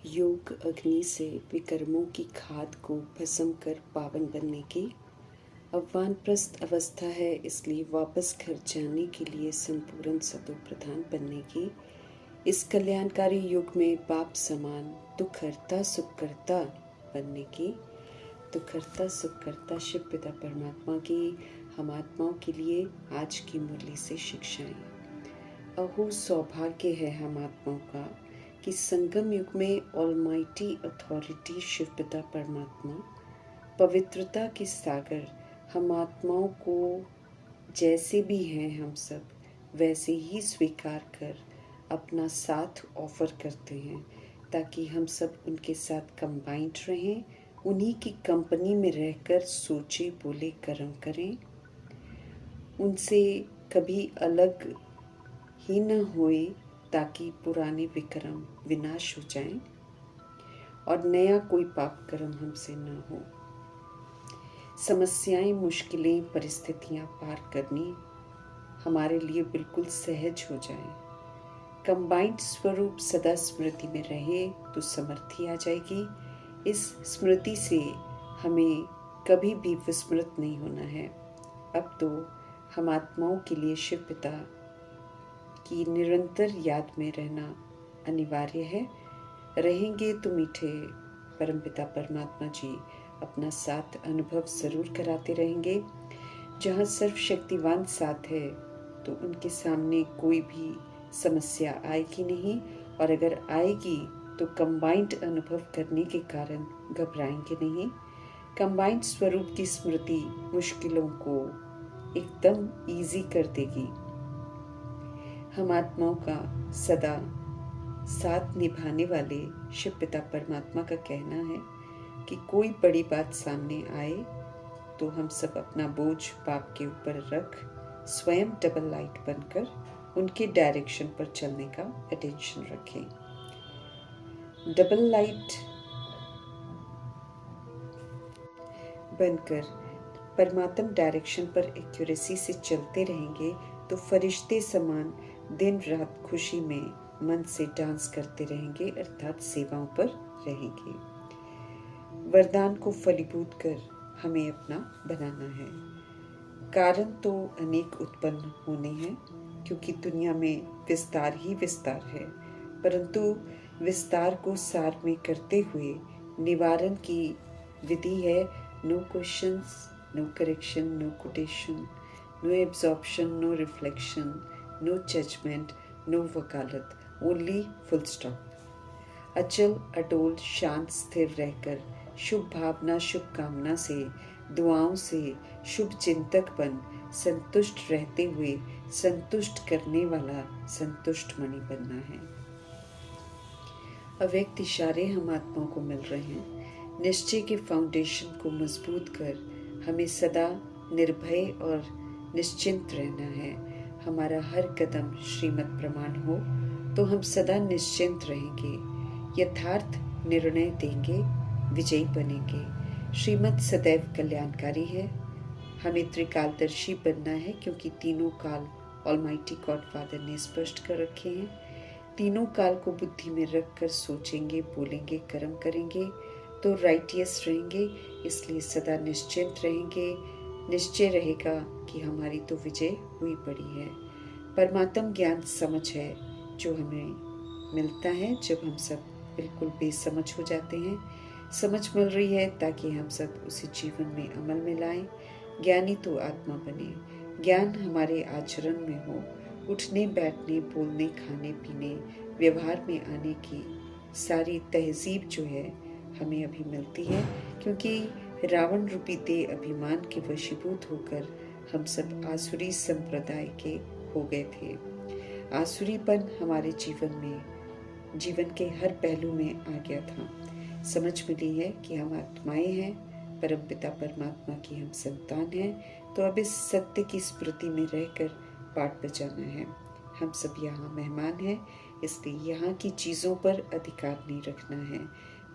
योग अग्नि से विकर्मों की खाद को भस्म कर पावन बनने की अव्वानप्रस्थ अवस्था है, इसलिए वापस घर जाने के लिए संपूर्ण सतो प्रधान बनने की इस कल्याणकारी युग में बाप समान दुखहर्ता सुखकर्ता बनने की दुखहर्ता सुखकर्ता शिव पिता परमात्मा की हम आत्माओं के लिए आज की मुरली से शिक्षाएं। अहो सौभाग्य है हम आत्माओं का कि संगम युग में ऑलमाइटी अथॉरिटी शिव पिता परमात्मा पवित्रता के सागर हम आत्माओं को जैसे भी हैं हम सब वैसे ही स्वीकार कर अपना साथ ऑफर करते हैं, ताकि हम सब उनके साथ कंबाइंड रहें, उन्हीं की कंपनी में रहकर सोचे बोले कर्म करें, उनसे कभी अलग ही न होए, ताकि पुराने विक्रम विनाश हो जाएं और नया कोई पाप कर्म हमसे न हो। समस्याएं, मुश्किलें, परिस्थितियां पार करनी हमारे लिए बिल्कुल सहज हो जाए। कंबाइंड स्वरूप सदा स्मृति में रहे तो समृद्धि आ जाएगी। इस स्मृति से हमें कभी भी विस्मृत नहीं होना है। अब तो हम आत्माओं के लिए शिव पिता की निरंतर याद में रहना अनिवार्य है। रहेंगे तो मीठे परमपिता परमात्मा जी अपना साथ अनुभव जरूर कराते रहेंगे। जहाँ सर्वशक्तिवान साथ है तो उनके सामने कोई भी समस्या आएगी नहीं, और अगर आएगी तो कंबाइंड अनुभव करने के कारण घबराएंगे नहीं। कंबाइंड स्वरूप की स्मृति मुश्किलों को एकदम इजी कर देगी। हम आत्माओं का सदा साथ निभाने वाले शिव पिता परमात्मा का कहना है कि कोई बड़ी बात सामने आए तो हम सब अपना बोझ बाप के ऊपर रख स्वयं डबल लाइट बनकर उनके डायरेक्शन पर चलने का अटेंशन रखें। डबल लाइट बनकर परमात्मा डायरेक्शन पर एक्यूरेसी से चलते रहेंगे तो फरिश्ते समान दिन रात खुशी में मन से डांस करते रहेंगे, अर्थात सेवाओं पर रहेंगे। वरदान को फलीभूत कर हमें अपना बनाना है। कारण तो अनेक उत्पन्न होने हैं, क्योंकि दुनिया में विस्तार ही विस्तार है, परंतु विस्तार को सार में करते हुए निवारण की विधि है no questions, no correction, no quotation, no absorption, no reflection, no judgement, no वकालत, ओनली फुल स्टॉप। अचल अटोल शांत स्थिर रहकर शुभ भावना शुभ कामना से दुआओं से शुभ चिंतक बन संतुष्ट रहते हुए संतुष्ट करने वाला संतुष्ट मणि बनना है। अव्यक्त इशारे हम आत्माओं को मिल रहे हैं। निश्चय के फाउंडेशन को मजबूत कर हमें सदा निर्भय और निश्चिंत रहना है। हमारा हर कदम श्रीमत प्रमाण हो तो हम सदा निश्चिंत रहेंगे, यथार्थ निर्णय देंगे, विजयी बनेंगे। श्रीमत सदैव कल्याणकारी है। हमें त्रिकालदर्शी बनना है, क्योंकि तीनों काल ऑलमाइटी गॉड फादर ने स्पष्ट कर रखे हैं। तीनों काल को बुद्धि में रखकर सोचेंगे, बोलेंगे, कर्म करेंगे तो राइटियस रहेंगे। इसलिए सदा निश्चिंत रहेंगे। निश्चय रहेगा कि हमारी तो विजय हुई पड़ी है। परमात्म ज्ञान समझ है जो हमें मिलता है जब हम सब बिल्कुल बेसमझ हो जाते हैं। समझ मिल रही है ताकि हम सब उसे जीवन में अमल में लाएं। ज्ञानी तो आत्मा बने। ज्ञान हमारे आचरण में हो। उठने बैठने बोलने खाने पीने व्यवहार में आने की सारी तहजीब जो है हमें अभी मिलती है, क्योंकि रावण रूपी देह अभिमान के वशीभूत होकर हम सब आसुरी संप्रदाय के हो गए थे। आसुरीपन हमारे जीवन के हर पहलू में आ गया था। समझ मिली है कि हम आत्माएं हैं, परमपिता परमात्मा की हम संतान हैं, तो अब इस सत्य की स्मृति में रहकर पाठ बजाना है। हम सब यहाँ मेहमान हैं, इसलिए यहाँ की चीज़ों पर अधिकार नहीं रखना है।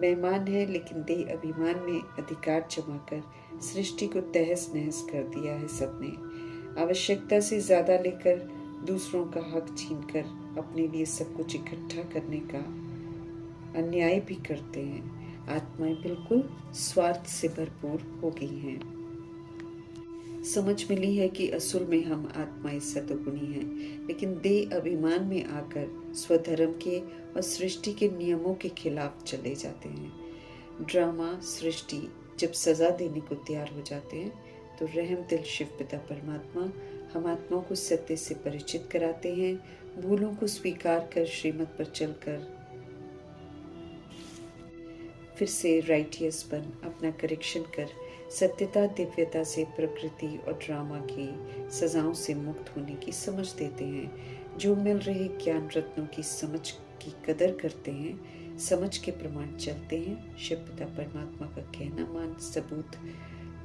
मेहमान है, लेकिन देह अभिमान में अधिकार जमा कर सृष्टि को तहस नहस कर दिया है सबने। आवश्यकता से ज़्यादा लेकर दूसरों का हक छीनकर अपने लिए सब कुछ इकट्ठा करने का अन्याय भी करते हैं। आत्माएं बिल्कुल स्वार्थ से भरपूर हो गई हैं। समझ मिली है कि असल में हम आत्माएं सतोगुणी हैं, लेकिन देह अभिमान में आकर स्वधर्म के और सृष्टि के नियमों के खिलाफ चले जाते हैं। ड्रामा सृष्टि जब सजा देने को तैयार हो जाते हैं तो रहम दिल शिव पिता परमात्मा हम आत्माओं को सत्य से परिचित कराते हैं। भूलों को स्वीकार कर श्रीमत पर चलकर फिर से राइटियस बन अपना करेक्शन कर सत्यता दिव्यता से प्रकृति और ड्रामा की सजाओं से मुक्त होने की समझ देते हैं। जो मिल रहे ज्ञान रत्नों की समझ की कदर करते हैं, समझ के प्रमाण चलते हैं। शिव पिता परमात्मा का कहना मान सबूत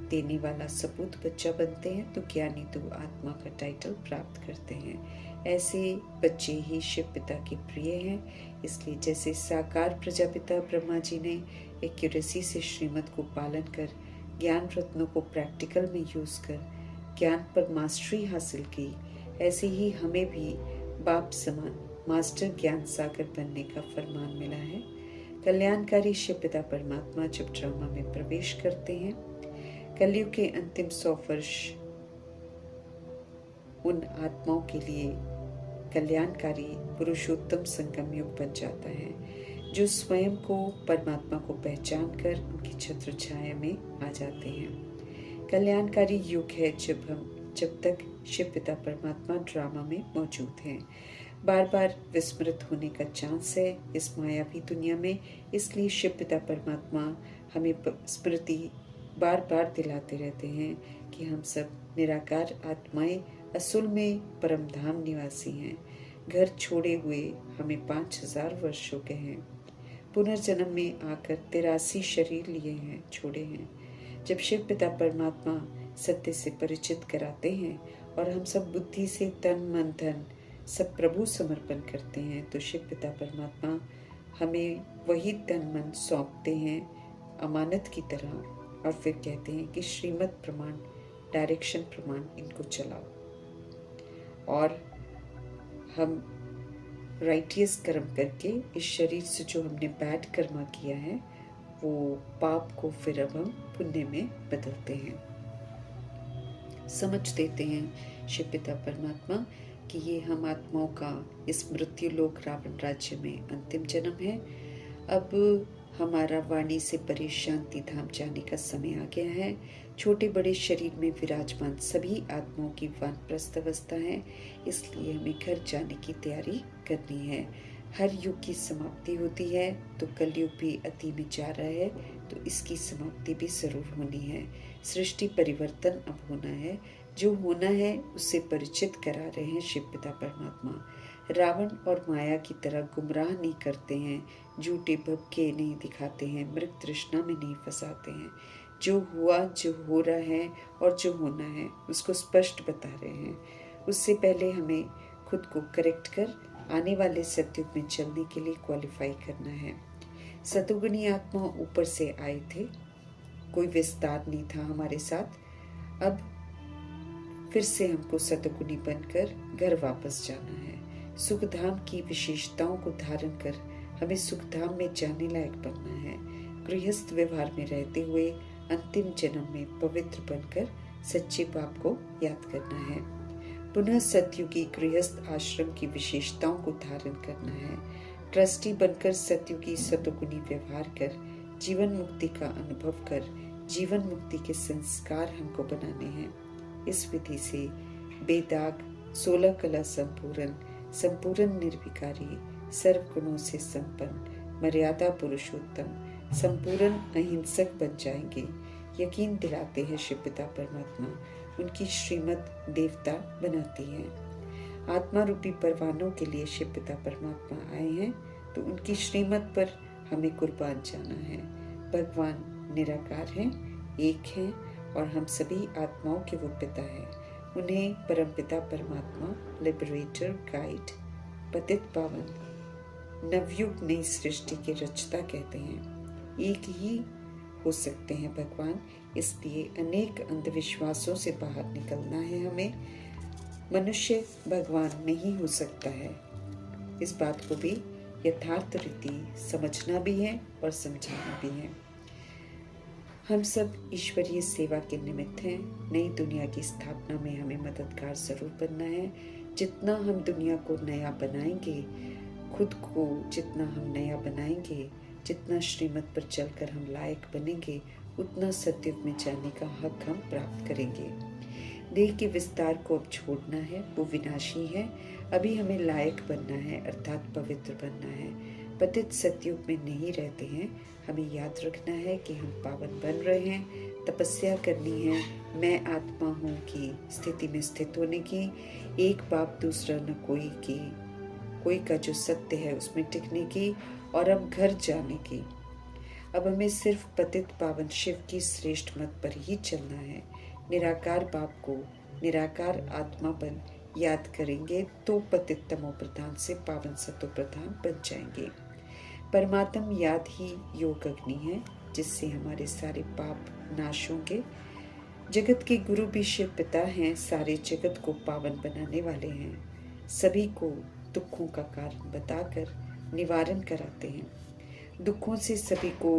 देने वाला सपूत बच्चा बनते हैं तो ज्ञानी तो आत्मा का टाइटल प्राप्त करते हैं। ऐसे बच्चे ही शिव पिता के प्रिय हैं। इसलिए जैसे साकार प्रजापिता ब्रह्मा जी ने एक्यूरेसी से श्रीमत को पालन कर ज्ञान रत्नों को प्रैक्टिकल में यूज कर ज्ञान पर मास्टरी हासिल की, ऐसे ही हमें भी बाप समान मास्टर ज्ञान सागर बनने का फरमान मिला है। कल्याणकारी शिव पिता परमात्मा जब ड्रामा में प्रवेश करते हैं, कलयुग के अंतिम 100 वर्ष उन आत्माओं के लिए कल्याणकारी पुरुषोत्तम संगम युग बन जाता है, जो स्वयं को परमात्मा को पहचान कर उनकी छत्र छाया में आ जाते हैं। कल्याणकारी युग है जब तक शिव पिता परमात्मा ड्रामा में मौजूद हैं। बार बार विस्मृत होने का चांस है इस मायावी दुनिया में, इसलिए शिव पिता परमात्मा हमें स्मृति बार बार दिलाते रहते हैं कि हम सब निराकार आत्माएं असल में परम धाम निवासी हैं। घर छोड़े हुए हमें 5000 वर्ष हो गए हैं। पुनर्जन्म में आकर 83 शरीर लिए हैं, छोड़े हैं। जब शिव पिता परमात्मा सत्य से परिचित कराते हैं और हम सब बुद्धि से तन मन धन सब प्रभु समर्पण करते हैं, तो शिव पिता परमात्मा हमें वही तन मन सौंपते हैं अमानत की तरह, और फिर कहते हैं कि श्रीमत प्रमाण डायरेक्शन प्रमाण इनको चलाओ। और हम राइटियस कर्म करके इस शरीर से जो हमने बैड कर्मा किया है वो पाप को फिर अब हम पुण्य में बदलते हैं। समझ देते हैं शिव पिता परमात्मा कि ये हम आत्माओं का इस मृत्यु लोक रावण राज्य में अंतिम जन्म है। अब हमारा वाणी से परे शांति धाम जाने का समय आ गया है। छोटे बड़े शरीर में विराजमान सभी आत्माओं की वानप्रस्थ अवस्था है, इसलिए हमें घर जाने की तैयारी करनी है। हर युग की समाप्ति होती है, तो कलयुग भी अति में जा रहा है, तो इसकी समाप्ति भी जरूर होनी है। सृष्टि परिवर्तन अब होना है, जो होना है उससे परिचित करा रहे हैं शिव पिता परमात्मा। रावण और माया की तरह गुमराह नहीं करते हैं, झूठे भपके नहीं दिखाते हैं, मृग तृष्णा में नहीं फंसाते हैं। जो हुआ, जो हो रहा है और जो होना है उसको स्पष्ट बता रहे हैं। उससे पहले हमें खुद को करेक्ट कर आने वाले सतयुग में चलने के लिए क्वालिफाई करना है। सतुगुनी आत्मा ऊपर से आए थे, कोई विस्तार नहीं था हमारे साथ। अब फिर से हमको सतुगुनी बनकर घर वापस जाना है। सुखधाम की विशेषताओं को धारण कर हमें सुखधाम में जाने लायक बनना है। गृहस्थ व्यवहार में रहते हुए अंतिम जन्म में पवित्र बनकर सच्चे बाप को याद करना है। पुनः सतयुगी गृहस्थ आश्रम की विशेषताओं को धारण करना है। ट्रस्टी बनकर सतयुगी सतुगुनी व्यवहार कर जीवन मुक्ति का अनुभव कर जीवन मुक्ति के संस्कार हमको बनाने हैं। इस विधि से बेदाग 16 कला संपूर्ण निर्विकारी सर्व गुणों से संपन्न मर्यादा पुरुषोत्तम संपूर्ण अहिंसक बन जाएंगे। यकीन दिलाते हैं शिव पिता परमात्मा, उनकी श्रीमत देवता बनाती है। आत्मा रूपी परवानों के लिए शिव पिता परमात्मा आए हैं, तो उनकी श्रीमत पर हमें कुर्बान जाना है। भगवान निराकार हैं, एक हैं और हम सभी आत्माओं के वो पिता हैं। उन्हें परमपिता परमात्मा, लिबरेटर, गाइड, पतित पावन, नवयुग नई सृष्टि के रचता कहते हैं। एक ही हो सकते हैं भगवान, इसलिए अनेक अंधविश्वासों से बाहर निकलना है हमें। मनुष्य भगवान नहीं हो सकता है, इस बात को भी यथार्थ रीति समझना भी है और समझाना भी है। हम सब ईश्वरीय सेवा के निमित्त हैं। नई दुनिया की स्थापना में हमें मददगार जरूर बनना है। जितना हम दुनिया को नया बनाएंगे, खुद को जितना हम नया बनाएंगे, जितना श्रीमत पर चलकर हम लायक बनेंगे, उतना सतयुग में जाने का हक हम प्राप्त करेंगे। देह के विस्तार को अब छोड़ना है, वो विनाशी है। अभी हमें लायक बनना है, अर्थात पवित्र बनना है। पतित सतयुग में नहीं रहते हैं। हमें याद रखना है कि हम पावन बन रहे हैं। तपस्या करनी है, मैं आत्मा हूँ की स्थिति में स्थित होने की, एक बाप दूसरा न कोई की, कोई का जो सत्य है उसमें टिकने की, और अब घर जाने की। अब हमें सिर्फ पतित पावन शिव की श्रेष्ठ मत पर ही चलना है। निराकार बाप को निराकार आत्मा बन याद करेंगे तो पतित तमो प्रधान से पावन सतो प्रधान बन जाएंगे। परमात्म याद ही योग अग्नि है, जिससे हमारे सारे पाप नाश होंगे। जगत के गुरु भी शिव पिता हैं, सारे जगत को पावन बनाने वाले हैं। सभी को दुखों का कारण बताकर निवारण कराते हैं। दुखों से सभी को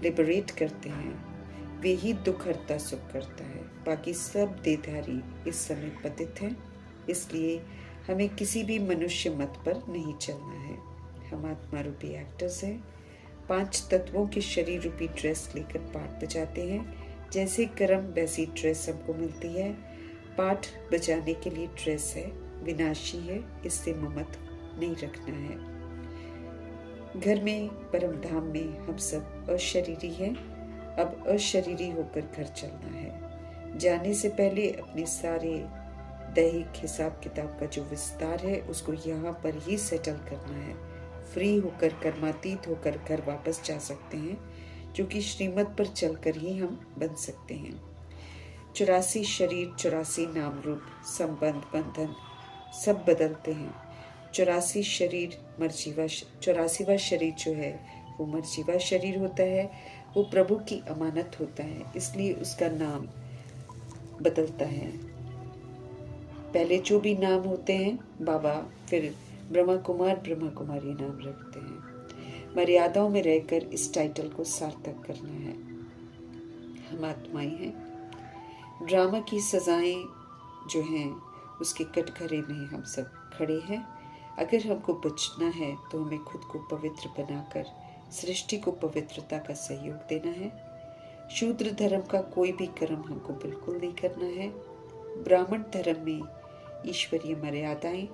लिबरेट करते हैं। वे ही दुख हरता सुख करता है। बाकी सब देहधारी इस समय पतित हैं, इसलिए हमें किसी भी मनुष्य मत पर नहीं चलना है। हम आत्मा रूपी एक्टर्स हैं। 5 तत्वों के शरीर रूपी ड्रेस लेकर पाठ बजाते हैं। जैसे कर्म वैसी ड्रेस हमको मिलती है। पाठ बजाने के लिए ड्रेस है, विनाशी है, इससे ममत नहीं रखना है। घर में परम धाम में हम सब अशरीरी हैं। अब अशरीरी होकर घर चलना है। जाने से पहले अपने सारे दैहिक हिसाब किताब का जो विस्तार है उसको यहाँ पर ही सेटल करना है। फ्री होकर, कर्मातीत होकर घर वापस जा सकते हैं, जो कि श्रीमत पर चलकर ही हम बन सकते हैं। 84 शरीर, 84 नाम रूप, संबंध बंधन सब बदलते हैं। 84 शरीर मर्जीवा, 84वां शरीर जो है वो मर्जीवा शरीर होता है। वो प्रभु की अमानत होता है, इसलिए उसका नाम बदलता है। पहले जो भी नाम होते हैं बाबा, फिर ब्रह्मा कुमार ब्रह्मा कुमारी नाम रखते हैं। मर्यादाओं में रहकर इस टाइटल को सार्थक करना है। हम आत्माएं हैं। ड्रामा की सजाएं जो हैं उसके कटघरे में हम सब खड़े हैं। अगर हमको बचना है तो हमें खुद को पवित्र बनाकर सृष्टि को पवित्रता का सहयोग देना है। शूद्र धर्म का कोई भी कर्म हमको बिल्कुल नहीं करना है। ब्राह्मण धर्म में ईश्वरीय मर्यादाएं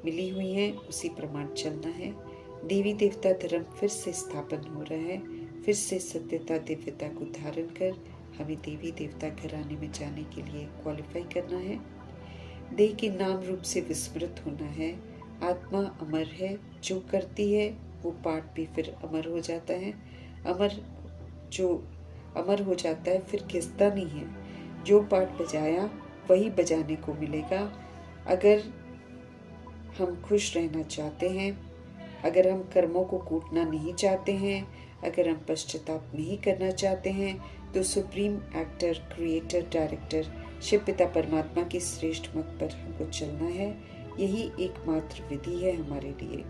मिली हुई हैं, उसी प्रमाण चलना है। देवी देवता धर्म फिर से स्थापन हो रहा है। फिर से सत्यता दिव्यता को धारण कर हमें देवी देवता घराने में जाने के लिए क्वालिफाई करना है। देह के नाम रूप से विस्मृत होना है। आत्मा अमर है, जो करती है वो पाठ भी फिर अमर हो जाता है। जो अमर हो जाता है फिर घिसता नहीं है। जो पाठ बजाया वही बजाने को मिलेगा। अगर हम खुश रहना चाहते हैं, अगर हम कर्मों को कूटना नहीं चाहते हैं, अगर हम पश्चाताप नहीं करना चाहते हैं, तो supreme actor, creator, director Shiv पिता परमात्मा की श्रेष्ठ मत पर हमको चलना है। यही एकमात्र विधि है हमारे लिए।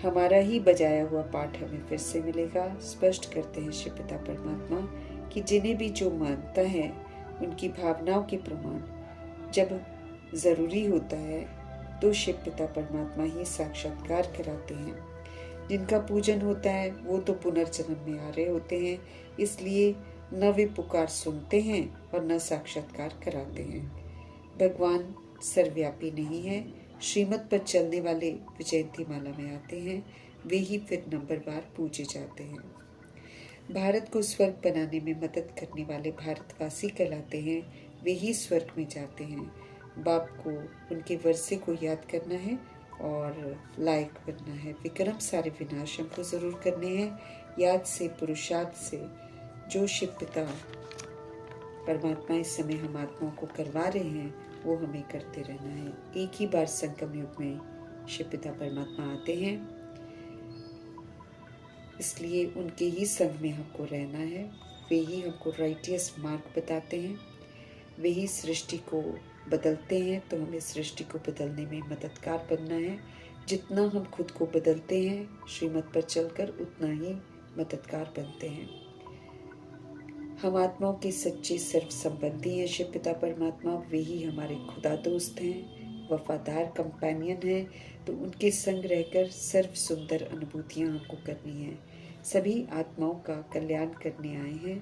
हमारा ही बजाया हुआ पाठ हमें फिर से मिलेगा। स्पष्ट करते हैं शिव पिता परमात्मा कि जिन्हें भी जो मानता है उनकी भावनाओं के प्रमाण जब जरूरी होता है तो शिव पिता परमात्मा ही साक्षात्कार कराते हैं। जिनका पूजन होता है वो तो पुनर्जन्म में आ रहे होते हैं, इसलिए न वे पुकार सुनते हैं और न साक्षात्कार कराते हैं। भगवान सर्वव्यापी नहीं है। श्रीमत पर चलने वाले विजयंती माला में आते हैं, वे ही फिर नंबरवार पूजे जाते हैं। भारत को स्वर्ग बनाने में मदद करने वाले भारतवासी कहलाते हैं, वे ही स्वर्ग में जाते हैं। बाप को उनके वर्षे को याद करना है और लायक बनना है। विक्रम सारे विनाश हमको जरूर करने हैं। याद से, पुरुषार्थ से जो शिव पिता परमात्मा इस समय हम आत्माओं को करवा रहे हैं वो हमें करते रहना है। एक ही बार संगम युग में शिव पिता परमात्मा आते हैं, इसलिए उनके ही संग में हमको रहना है। वे ही हमको राइटियस मार्ग बताते हैं, वे ही सृष्टि को बदलते हैं, तो हमें सृष्टि को बदलने में मददगार बनना है। जितना हम खुद को बदलते हैं श्रीमत पर चलकर, उतना ही मददगार बनते हैं। हम आत्माओं के सच्चे सर्व संबंधी हैं। शिव पिता परमात्मा वे ही हमारे खुदा दोस्त हैं, वफादार कंपेनियन हैं। तो उनके संग रहकर सर्व सुंदर अनुभूतियाँ हमको करनी हैं। सभी आत्माओं का कल्याण करने आए हैं,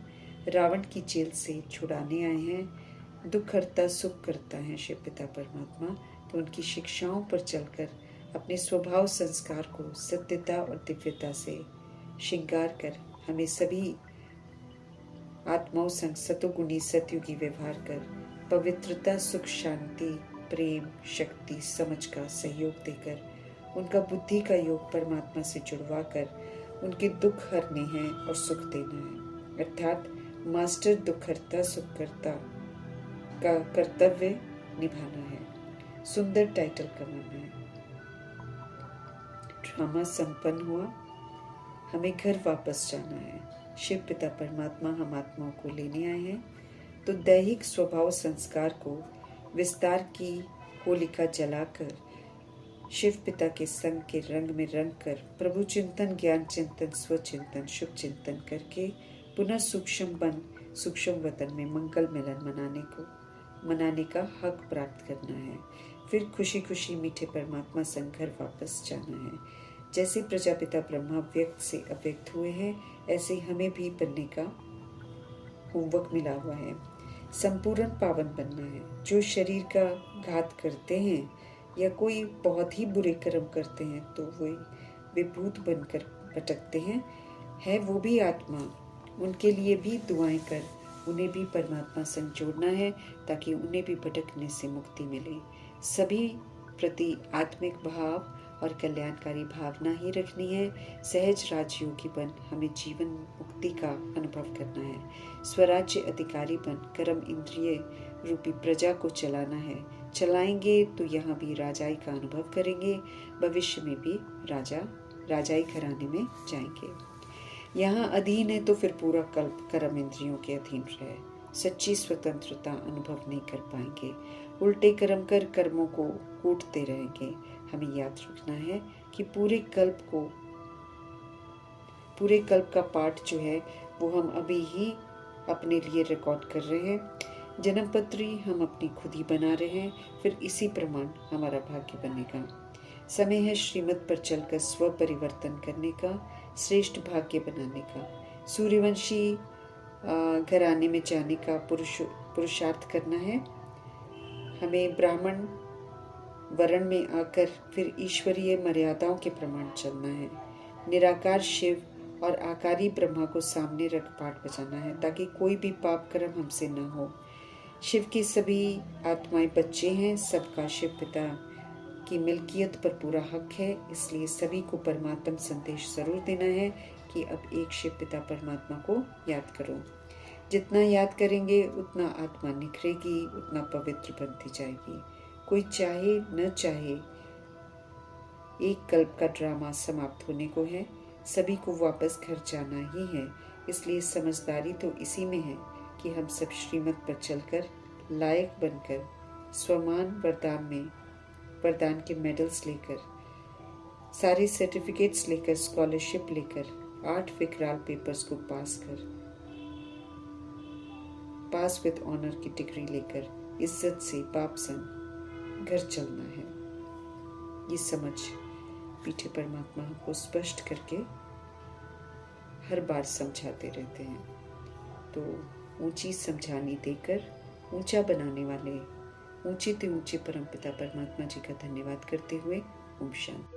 रावण की जेल से छुड़ाने आए हैं। दुख हरता सुख करता है शिव पिता परमात्मा। तो उनकी शिक्षाओं पर चलकर अपने स्वभाव संस्कार को सत्यता और दिव्यता से श्रृंगार कर हमें सभी आत्माओं संग सतोगुणी सतयुगी व्यवहार कर पवित्रता, सुख, शांति, प्रेम, शक्ति, समझ का सहयोग देकर उनका बुद्धि का योग परमात्मा से जुड़वा कर उनके दुख हरने हैं और सुख देना है। अर्थात मास्टर दुखहर्ता सुखकर्ता का कर्तव्य निभाना है। सुंदर टाइटल कमाना है। ड्रामा संपन्न हुआ, हमें घर वापस जाना है। शिव पिता परमात्मा हम आत्माओं को लेने आए हैं। तो दैहिक स्वभाव संस्कार को विस्तार की होलिका जलाकर शिव पिता के संग के रंग में रंग कर प्रभु चिंतन, ज्ञान चिंतन, स्वचिंतन, शुभ चिंतन करके पुनः सूक्ष्म वतन में मंगल मिलन मनाने का हक प्राप्त करना है। फिर खुशी खुशी मीठे परमात्मा संग घर वापस जाना है। जैसे प्रजापिता ब्रह्मा व्यक्त से अव्यक्त हुए हैं, ऐसे हमें भी बनने का होमवर्क मिला हुआ है। संपूर्ण पावन बनना है। जो शरीर का घात करते हैं या कोई बहुत ही बुरे कर्म करते हैं तो वे भूत बनकर भटकते हैं, है वो भी आत्मा। उनके लिए भी दुआएं कर उन्हें भी परमात्मा संग जोड़ना है ताकि उन्हें भी भटकने से मुक्ति मिले। सभी प्रति आत्मिक भाव और कल्याणकारी भावना ही रखनी है। सहज राजयोगी बन हमें जीवन मुक्ति का अनुभव करना है। स्वराज्य अधिकारी बन कर्म इंद्रिय रूपी प्रजा को चलाना है। चलाएंगे तो यहाँ भी राजाई का अनुभव करेंगे, भविष्य में भी राजाई घराने में जाएंगे। यहाँ अधीन है तो फिर पूरा कल्प कर्म इंद्रियों के अधीन रहे, सच्ची स्वतंत्रता अनुभव नहीं कर पाएंगे। उल्टे कर्म कर कर्मों को कूटते रहेंगे। हमें याद रखना है कि पूरे कल्प का पाठ जो है वो हम अभी ही अपने लिए रिकॉर्ड कर रहे हैं। जन्म पत्री हम अपनी खुद ही बना रहे हैं, फिर इसी प्रमाण हमारा भाग्य बनेगा। समय है श्रीमत पर चलकर स्व परिवर्तन करने का, श्रेष्ठ भाग्य बनाने का। सूर्यवंशी घराने में जाने का पुरुषार्थ करना है। हमें ब्राह्मण वर्ण में आकर फिर ईश्वरीय मर्यादाओं के प्रमाण चलना है। निराकार शिव और आकारी ब्रह्मा को सामने रख पाठ बजाना है ताकि कोई भी पाप कर्म हमसे न हो। शिव की सभी आत्माएं बच्चे हैं, सबका शिव पिता की मिल्कियत पर पूरा हक है। इसलिए सभी को परमात्म संदेश जरूर देना है कि अब एक शिव पिता परमात्मा को याद करो। जितना याद करेंगे उतना आत्मा निखरेगी, उतना पवित्र बनती जाएगी। कोई चाहे न चाहे एक कल्प का ड्रामा समाप्त होने को है, सभी को वापस घर जाना ही है। इसलिए समझदारी तो इसी में है कि हम सब श्रीमत पर चलकर लायक बनकर स्वमान वरदान के मेडल्स लेकर, सारे सर्टिफिकेट्स लेकर, स्कॉलरशिप लेकर, 8 विकराल पेपर्स को पास विद ऑनर की डिग्री लेकर इज्जत से बाप संग घर चलना है। ये समझ पीठे परमात्मा हमको स्पष्ट करके हर बार समझाते रहते हैं। तो ऊंची समझानी देकर ऊंचा बनाने वाले ऊंचे ते ऊंचे परमपिता परमात्मा जी का धन्यवाद करते हुए ओम शांति।